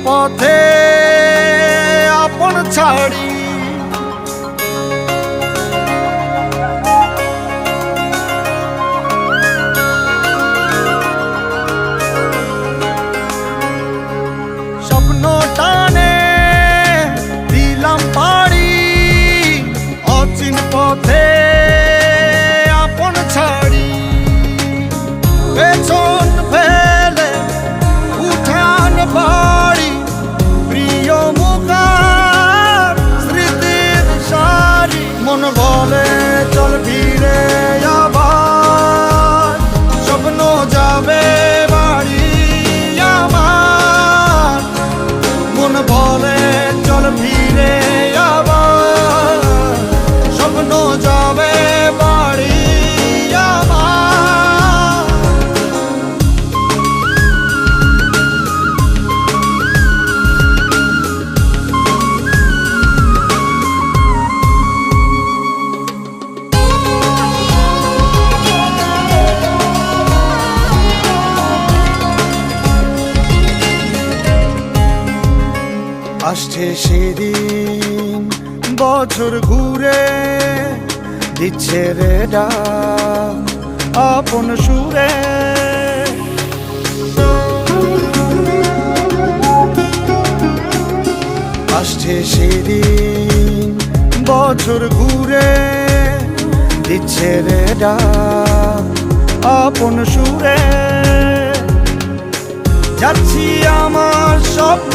পথে আপন ছাড়ি স্বপ্ন টানে দিলাম পাড়ি অচিন পথে আপন ছাড়ি পেছন ফেলে উঠান বাড়ি প্রিয় মুখার স্মৃতির সারি মন বলে চল ফিরে আবার স্বপ্ন যাবে বাড়ি আমার মন বলে চল ফিরে আবার স্বপ্ন যাবে বাড়ি আমার আসছে সেদিন বছর ঘুরে দিচ্ছে রে ডাক আপন সুরে আসছে সেদিন বছর ঘুরে দিচ্ছে রে ডাক আপন সুরে যাচ্ছি আমার স্বপ্ন